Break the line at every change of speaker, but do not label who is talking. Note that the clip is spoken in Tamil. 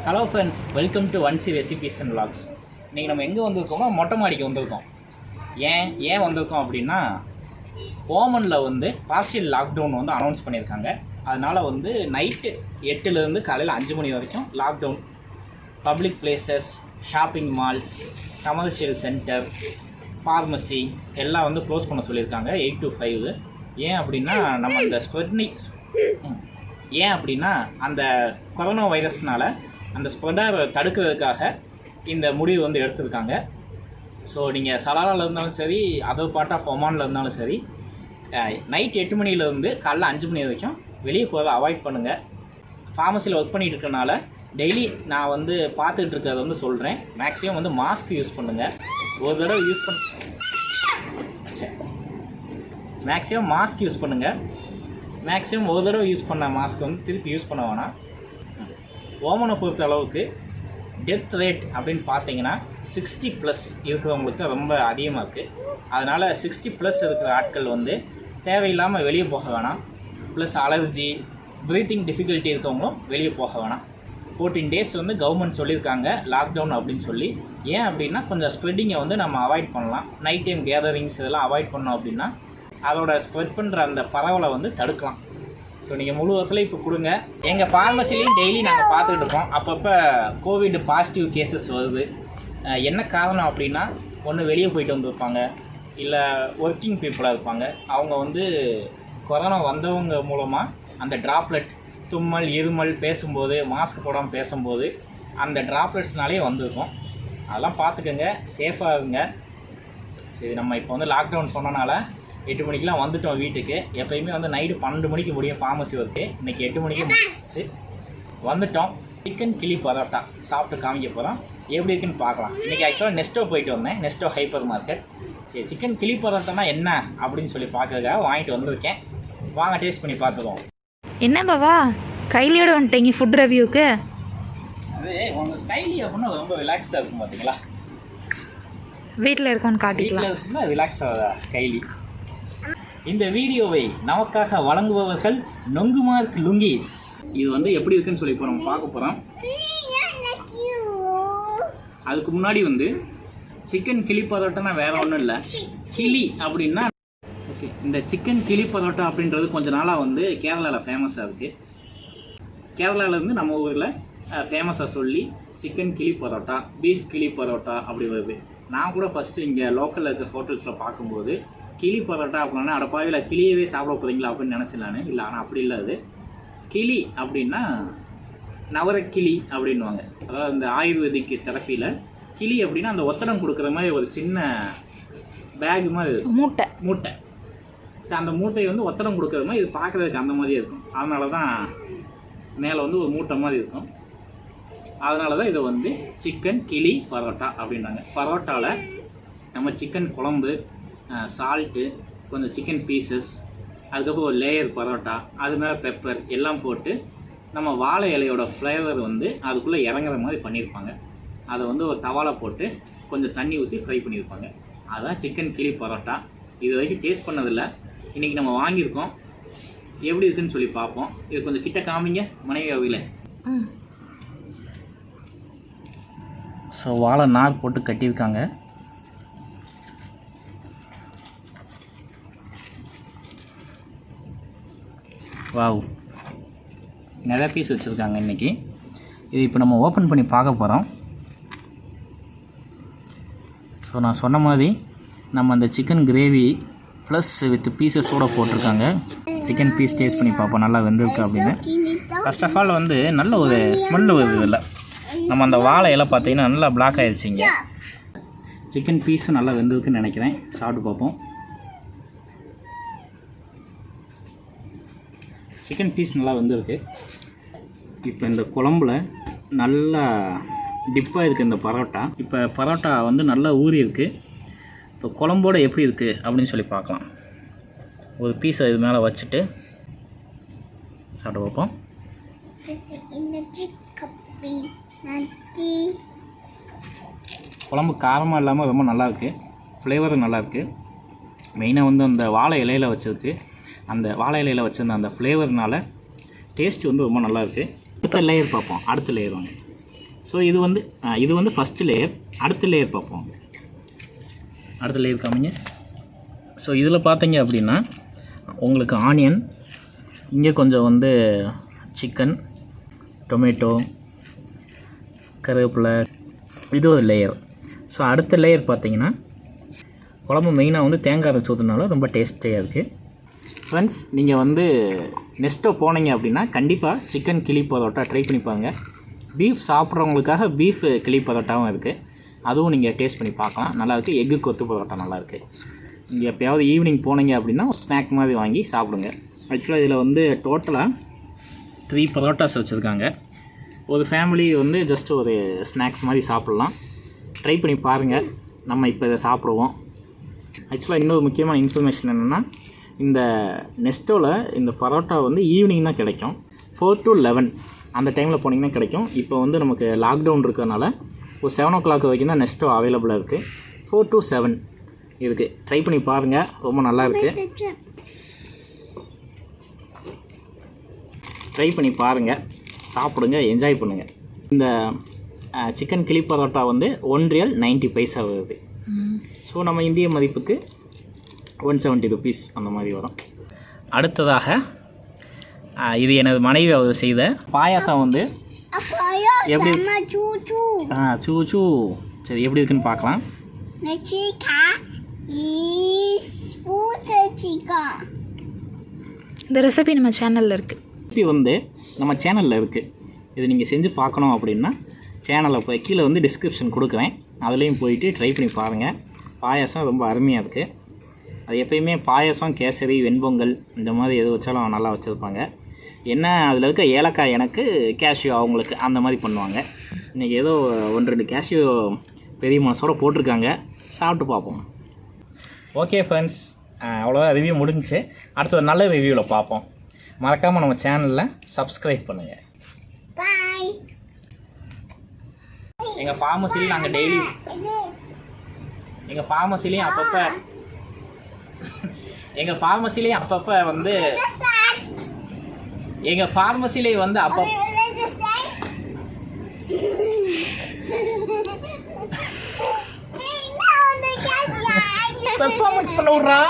Hello friends, welcome to ஒன்சி recipes and vlogs. இன்றைக்கி நம்ம எங்கே வந்திருக்கோம்னா மொட்டை மாடிக்கு வந்திருக்கோம். ஏன் வந்திருக்கோம் அப்படின்னா, ஓமனில் வந்து பார்ஷியல் லாக்டவுன் வந்து அனௌன்ஸ் பண்ணியிருக்காங்க. அதனால் வந்து நைட்டு 8லேருந்து காலையில் 5 மணி வரைக்கும் lockdown. Public places, shopping malls, commercial centre, pharmacy எல்லாம் வந்து க்ளோஸ் பண்ண சொல்லியிருக்காங்க 8 to 5. ஏன் அப்படின்னா நம்ம அந்த கொரோனா வைரஸ்னால் அந்த ஸ்ப்ரெட்டை தடுக்கிறதுக்காக இந்த முடிவு வந்து எடுத்திருக்காங்க. ஸோ நீங்கள் சலாலாவில் இருந்தாலும் சரி, அதர் பார்ட் ஆஃப் ஒமானில் இருந்தாலும் சரி, நைட் 8 மணிலேருந்து காலைல 5 மணி வரைக்கும் வெளியே போகிறத அவாய்ட் பண்ணுங்கள். ஃபார்மசியில் ஒர்க் பண்ணிகிட்டு இருக்கனால டெய்லி நான் வந்து பார்த்துக்கிட்டு இருக்கிறத வந்து சொல்கிறேன். மேக்ஸிமம் வந்து மாஸ்க் யூஸ் பண்ணுங்கள். ஒரு தடவை மேக்ஸிமம் ஒரு தடவை யூஸ் பண்ண மாஸ்க் வந்து திருப்பி யூஸ் பண்ண வேணாம். ஓமனை பொறுத்த அளவுக்கு டெத் ரேட் அப்படின்னு பார்த்தீங்கன்னா 60+ இருக்கிறவங்களுக்கு ரொம்ப அதிகமாக இருக்குது. அதனால் 60+ இருக்கிற ஆட்கள் வந்து தேவையில்லாமல் வெளியே போக வேணாம். ப்ளஸ் அலர்ஜி, ப்ரீத்திங் டிஃபிகல்ட்டி இருக்கவங்களும் வெளியே போக வேணாம். 14 days வந்து கவர்மெண்ட் சொல்லியிருக்காங்க லாக்டவுன் அப்படின்னு சொல்லி. ஏன் அப்படின்னா கொஞ்சம் ஸ்ப்ரெட்டிங்கை வந்து நம்ம அவாய்ட் பண்ணலாம். நைட் டைம் கேதரிங்ஸ் இதெல்லாம் அவாய்ட் பண்ணோம் அப்படின்னா அதோட ஸ்ப்ரெட் பண்ணுற அந்த பரவலை வந்து தடுக்கலாம். ஸோ நீங்கள் முழு வருஷத்தில் இப்போ கொடுங்க. எங்கள் ஃபார்மசிலையும் டெய்லி நாங்கள் பார்த்துக்கிட்டு இருக்கோம். அப்பப்போ கோவிட் பாசிட்டிவ் கேசஸ் வருது. என்ன காரணம் அப்படின்னா, ஒன்று வெளியே போயிட்டு வந்துருப்பாங்க, இல்லை ஒர்க்கிங் பீப்புளாக இருப்பாங்க. அவங்க வந்து கொரோனா வந்தவங்க மூலமாக அந்த ட்ராப்லெட், தும்மல், இருமல், பேசும்போது மாஸ்க் போடாமல் பேசும்போது அந்த ட்ராப்லெட்ஸ்னாலே வந்திருக்கும். அதெல்லாம் பார்த்துக்கோங்க, சேஃபாக இருங்க. சரி, நம்ம இப்போ வந்து லாக்டவுன் சொன்னனால 8 மணிக்கெலாம் வந்துட்டோம் வீட்டுக்கு. எப்போயுமே வந்து நைட்டு 12 மணிக்கு முடியும் ஃபார்மசி ஒர்க்கு. இன்றைக்கி 8 மணிக்கு முடிச்சிச்சு, வந்துட்டோம். சிக்கன் கிளி பரோட்டா சாப்பிட்டு காமிக்க போகிறோம். எப்படி இருக்குன்னு பார்க்கலாம். இன்றைக்கி ஆக்சுவலாக நெஸ்டோ போயிட்டு வந்தேன், நெஸ்டோ ஹைப்பர் மார்க்கெட். சரி, சிக்கன் கிளி பரோட்டானா என்ன அப்படின்னு சொல்லி பார்க்கறதுக்காக வாங்கிட்டு வந்திருக்கேன். வாங்க டேஸ்ட் பண்ணி பார்த்துக்குவோம்.
என்ன பாவா கைலியோட வந்துட்டீங்க ஃபுட் ரிவ்யூக்கு?
அது உங்கள் கைலி அப்படின்னா ரொம்ப ரிலாக்ஸ்டாக இருக்கும். பார்த்தீங்களா,
வீட்டில் இருக்கான்னு காட்டிக்கலாம்.
இருக்குன்னா ரிலாக்ஸாக கைலி. இந்த வீடியோவை நமக்காக வழங்குபவர்கள் நொங்குமார்க் லுங்கீஸ். இது வந்து எப்படி இருக்குன்னு சொல்லி இப்போ நம்ம பார்க்க போகிறோம். அதுக்கு முன்னாடி வந்து சிக்கன் கிளி பரோட்டானா வேறு ஒன்றும் இல்லை. கிளி அப்படின்னா ஓகே, இந்த சிக்கன் கிளி பரோட்டா அப்படின்றது கொஞ்ச நாளாக வந்து கேரளாவில் ஃபேமஸாக இருக்குது. கேரளாவிலேருந்து நம்ம ஊரில் ஃபேமஸாக சொல்லி சிக்கன் கிளி பரோட்டா, பீஃப் கிளி பரோட்டா அப்படி வருது. நான் கூட ஃபஸ்ட்டு இங்கே லோக்கலில் இருக்க ஹோட்டல்ஸில் பார்க்கும்போது கிளி பரோட்டா அப்படின்னா அடப்பாவில் கிளியவே சாப்பிட போகிறீங்களா அப்படின்னு நினச்சேன் நான். இல்லை, ஆனால் அப்படி இல்லை. அது கிளி அப்படின்னா நவரக்கிளி அப்படின்வாங்க. அதாவது இந்த ஆயுர்வேதிக் தெரப்பியில் கிளி அப்படின்னா அந்த ஒத்தடம் கொடுக்குற மாதிரி ஒரு சின்ன பேக் மாதிரி மூட்டை. ஸோ அந்த மூட்டையை வந்து ஒத்தடம் கொடுக்குற மாதிரி இது பார்க்குறதுக்கு அந்த மாதிரியே இருக்கும். அதனால தான் மேலே வந்து ஒரு மூட்டை மாதிரி இருக்கும். அதனால தான் இதை வந்து சிக்கன் கிளி பரோட்டா அப்படின்றாங்க. பரோட்டாவில் நம்ம சிக்கன் குழம்பு, சால்ட்டு, கொஞ்சம் சிக்கன் பீசஸ், அதுக்கப்புறம் ஒரு லேயர் பரோட்டா, அது மேலே பெப்பர் எல்லாம் போட்டு நம்ம வாழை இலையோட ஃப்ளேவர் வந்து அதுக்குள்ளே இறங்குற மாதிரி பண்ணியிருப்பாங்க. அதை வந்து ஒரு தவாலை போட்டு கொஞ்சம் தண்ணி ஊற்றி ஃப்ரை பண்ணியிருப்பாங்க. அதுதான் சிக்கன் கிளி பரோட்டா. இது வரைக்கும் டேஸ்ட் பண்ணதில்லை. இன்றைக்கி நம்ம வாங்கியிருக்கோம். எப்படி இருக்குன்னு சொல்லி பார்ப்போம். இது கொஞ்சம் கிட்ட காமிங்க மனைவி அவையில். ஸோ வாழை நார் போட்டு கட்டியிருக்காங்க. வாவ், நிறையா பீஸ் வச்சுருக்காங்க இன்றைக்கி. இது இப்போ நம்ம ஓப்பன் பண்ணி பார்க்க போகிறோம். ஸோ நான் சொன்ன மாதிரி நம்ம அந்த சிக்கன் கிரேவி ப்ளஸ் வித் பீசஸோடு போட்டிருக்காங்க. சிக்கன் பீஸ் டேஸ்ட் பண்ணி பார்ப்போம் நல்லா வெந்திருக்கு அப்படின்னு. ஃபர்ஸ்ட் ஆஃப் ஆல் வந்து நல்ல ஒரு ஸ்மெல்லு வருது. இல்லை, நம்ம அந்த வாழை இலை பார்த்தீங்கன்னா நல்லா பிளாக் ஆகிடுச்சிங்க. சிக்கன் பீஸும் நல்லா வெந்திருக்குன்னு நினைக்கிறேன். சாப்பிட்டு பார்ப்போம். சிக்கன் பீஸ் நல்லா வெந்திருக்கு. இப்போ இந்த குழம்புல நல்லா டிப்பாக இருக்குது இந்த பரோட்டா. இப்போ பரோட்டா வந்து நல்லா ஊறி இருக்குது. இப்போ குழம்போடு எப்படி இருக்குது அப்படின்னு சொல்லி பார்க்கலாம். ஒரு பீஸை இது மேலே வச்சுட்டு சாப்பிட்டு பார்ப்போம். குழம்பு காரமாக இல்லாமல் ரொம்ப நல்லாயிருக்கு. ஃப்ளேவரும் நல்லாயிருக்கு. மெயினாக வந்து அந்த வாழை இலையில் வச்சதுக்கு, அந்த வாழை இலையில் வச்சுருந்த அந்த ஃப்ளேவர்னால் டேஸ்ட் வந்து ரொம்ப நல்லாயிருக்கு. அடுத்த லேயர் பார்ப்போம். அடுத்த லேயர் வாங்க. ஸோ இது வந்து ஃபஸ்ட்டு லேயர். அடுத்த லேயர் பார்ப்போம். அடுத்த லேயர் காமிங்க. ஸோ இதில் பார்த்தீங்க அப்படின்னா உங்களுக்கு ஆனியன், இங்கே கொஞ்சம் வந்து சிக்கன், டொமேட்டோ, கருவேப்பிலை, இது ஒரு லேயர். ஸோ அடுத்த லேயர் பார்த்தீங்கன்னா குழம்பு மெயினாக வந்து தேங்காய் அரைச்சி ஊற்றுனால ரொம்ப டேஸ்டியாக இருக்குது. ஃப்ரெண்ட்ஸ், நீங்கள் வந்து நெஸ்டோ போனீங்க அப்படின்னா கண்டிப்பாக சிக்கன் கிளி பரோட்டா ட்ரை பண்ணி பாருங்கள். பீஃப் சாப்பிட்றவங்களுக்காக பீஃப் கிளி பரோட்டாவும் இருக்குது, அதுவும் நீங்கள் டேஸ்ட் பண்ணி பார்க்கலாம். நல்லாயிருக்கு. எக்கு கொத்து பரோட்டா நல்லாயிருக்கு. நீங்கள் எப்போயாவது ஈவினிங் போனீங்க அப்படின்னா ஸ்நாக் மாதிரி வாங்கி சாப்பிடுங்க. ஆக்சுவலாக இதில் வந்து டோட்டலாக 3 பரோட்டாஸ் வச்சுருக்காங்க. ஒரு ஃபேமிலி வந்து ஜஸ்ட் ஒரு ஸ்நாக்ஸ் மாதிரி சாப்பிட்லாம். ட்ரை பண்ணி பாருங்கள். நம்ம இப்போ இதை சாப்பிடுவோம். ஆக்சுவலாக இன்னொரு முக்கியமான இன்ஃபர்மேஷன் என்னென்னா, இந்த நெஸ்டோவில் இந்த பரோட்டா வந்து ஈவினிங் தான் கிடைக்கும். 4 to 11 அந்த டைமில் போனீங்கன்னா கிடைக்கும். இப்போ வந்து நமக்கு லாக்டவுன் இருக்கிறதுனால ஒரு 7 o'clock வரைக்கும் தான் நெஸ்டோ அவைலபிளாக இருக்குது. 4 to 7 இருக்குது. ட்ரை பண்ணி பாருங்கள், ரொம்ப நல்லாயிருக்கு. ட்ரை பண்ணி பாருங்கள், சாப்பிடுங்க, என்ஜாய் பண்ணுங்கள். இந்த சிக்கன் கிளி பரோட்டா வந்து 1 Riyal 90 paisa வருது. ஸோ நம்ம இந்திய மதிப்புக்கு 170 rupees அந்த மாதிரி வரும். அடுத்ததாக இது எனது மனைவி அவர் செய்த பாயாசம் வந்து எப்படி சூ சரி எப்படி இருக்குன்னு பார்க்கலாம்.
இந்த ரெசிபி நம்ம சேனலில் இருக்குது.
ரெசிபி வந்து நம்ம சேனலில் இருக்குது. இது நீங்கள் செஞ்சு பார்க்கணும் அப்படின்னா சேனலில் போய் கீழே வந்து டிஸ்கிரிப்ஷன் கொடுக்குறேன், அதுலேயும் போயிட்டு ட்ரை பண்ணி பாருங்கள். பாயாசம் ரொம்ப அருமையாக இருக்குது. அது எப்பயுமே பாயாசம், கேசரி, வெண்பொங்கல் இந்த மாதிரி எது வச்சாலும் நல்லா வச்சுருப்பாங்க. என்ன அதில் இருக்க ஏலக்காய் எனக்கு, கேஷ்யூ அவங்களுக்கு அந்த மாதிரி பண்ணுவாங்க. இன்றைக்கி ஏதோ 1-2 கேஷ்யூ பெரிய மனசோடு போட்டிருக்காங்க. சாப்பிட்டு பார்ப்போம். ஓகே ஃப்ரெண்ட்ஸ், அவ்வளோதான் ரிவ்யூ முடிஞ்சிச்சு. அடுத்த ஒரு நல்ல ரிவ்யூவில் பார்ப்போம். மறக்காமல் நம்ம சேனலில் சப்ஸ்கிரைப் பண்ணுங்கள். பாய். எங்கள் ஃபார்மசியில் நாங்கள் டெய்லி எங்கள் ஃபார்மசிலையும் அப்பப்போ வந்து எங்கள் ஃபார்மசிலே வந்து பெர்ஃபார்மன்ஸ் பண்ண விட்றா.